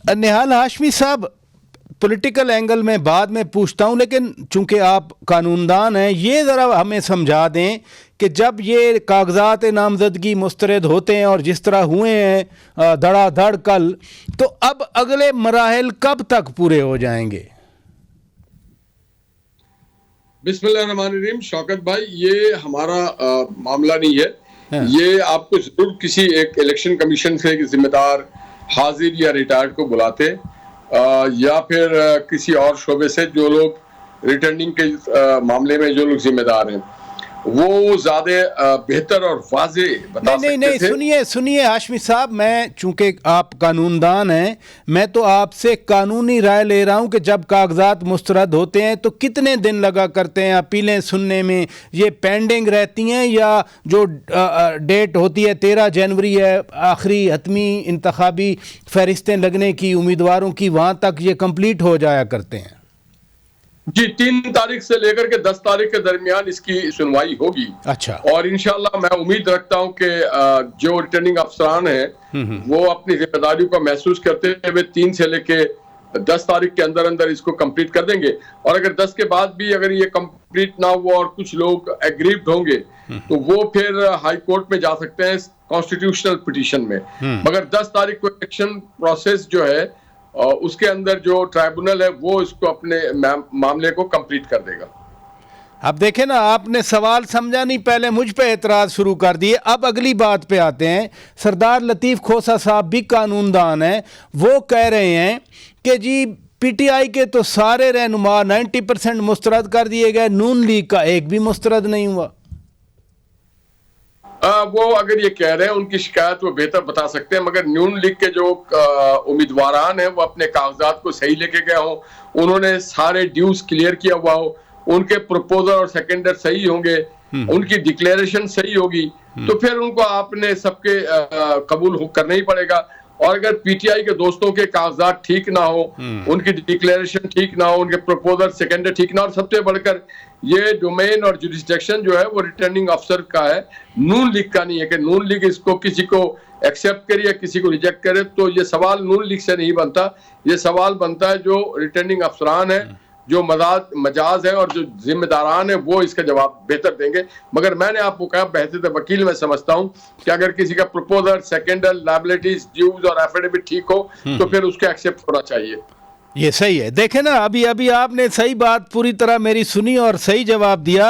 निहाल हाशमी साहब, political angle में बाद में पूछता हूं, लेकिन चूंकि आप कानूनदान हैं, ये ज़रा हमें समझा दें कि जब ये कागजात नामजदगी मुस्तरद होते हैं और जिस तरह हुए हैं धड़ाधड़ कल, तो अब अगले मराहल कब तक पूरे हो जाएंगे? बिस्मिल्लाहिर्रहमानिर्रहीम। शौकत भाई, ये हमारा मामला नहीं है। हाँ। ये आपको जरूर किसी एक इलेक्शन कमीशन से जिम्मेदार हाजिर या रिटायर्ड को बुलाते, या फिर किसी और शोबे से जो लोग रिटर्निंग के मामले में जो लोग जिम्मेदार हैं, वो ज्यादा बेहतर और वाजे बता नहीं सकते थे। सुनिए सुनिए हाशमी साहब, मैं चूंकि आप कानूनदान हैं, मैं तो आपसे कानूनी राय ले रहा हूं कि जब कागजात मुस्तरद होते हैं तो कितने दिन लगा करते हैं अपीलें सुनने में? ये पेंडिंग रहती हैं या जो डेट होती है 13 जनवरी है आखिरी हतमी इंतखाबी फहरिस्तें लगने की उम्मीदवारों की, वहां तक ये कंप्लीट हो जाया करते हैं? जी, 3 तारीख से लेकर के 10 तारीख के दरमियान इसकी सुनवाई होगी। अच्छा। और इंशाल्लाह मैं उम्मीद रखता हूं कि जो रिटर्निंग अफसरान हैं वो अपनी जिम्मेदारी को महसूस करते हुए 3 से लेके 10 तारीख के अंदर अंदर इसको कंप्लीट कर देंगे। और अगर 10 के बाद भी अगर ये कंप्लीट ना हुआ और कुछ लोग एग्रीव्ड होंगे तो वो फिर हाई कोर्ट में जा सकते हैं कॉन्स्टिट्यूशनल पिटीशन में। मगर 10 तारीख को इलेक्शन प्रोसेस जो है उसके अंदर जो ट्राइब्यूनल है वो इसको अपने मामले को कंप्लीट कर देगा। अब देखें ना, आपने सवाल समझा नहीं, पहले मुझ पे एतराज़ शुरू कर दिए। अब अगली बात पे आते हैं। सरदार लतीफ़ खोसा साहब भी कानूनदान हैं, वो कह रहे हैं कि जी पीटीआई के तो सारे रहनुमा 90% मुस्तरद कर दिए गए, नून लीग का एक भी मुस्तरद नहीं हुआ। वो अगर ये कह रहे हैं, उनकी शिकायत वो बेहतर बता सकते हैं, मगर नून लीग के जो उम्मीदवारान हैं वो अपने कागजात को सही लेके गए हो, उन्होंने सारे ड्यूज क्लियर किया हुआ हो, उनके प्रपोजल और सेकेंडर सही होंगे, उनकी डिक्लेरेशन सही होगी, तो फिर उनको आपने सबके कबूल करना ही पड़ेगा। और अगर पीटीआई के दोस्तों के कागजात ठीक ना हो, उनकी डिक्लेरेशन ठीक ना हो, उनके प्रपोजल सेकेंडर ठीक ना हो, और सबसे बढ़कर ये डोमेन और जुरिस्डिक्शन जो है वो रिटर्निंग अफसर का है, नून लीग का नहीं है कि नून लीग इसको किसी को एक्सेप्ट करे या किसी को रिजेक्ट करे। तो ये सवाल नून लीग से नहीं बनता, ये सवाल बनता है जो रिटर्निंग अफसरान है, जो मजाज है और जो जिम्मेदारान है, वो इसका जवाब बेहतर देंगे। मगर मैंने आपको कहा बहते वकील मैं समझता हूं कि अगर किसी का प्रपोजल, सेकेंडर, लायबिलिटीज, ड्यूज और एफिडेविट ठीक हो तो फिर उसके एक्सेप्ट होना चाहिए। ये सही है। देखें ना, अभी अभी आपने सही बात पूरी तरह मेरी सुनी और सही जवाब दिया।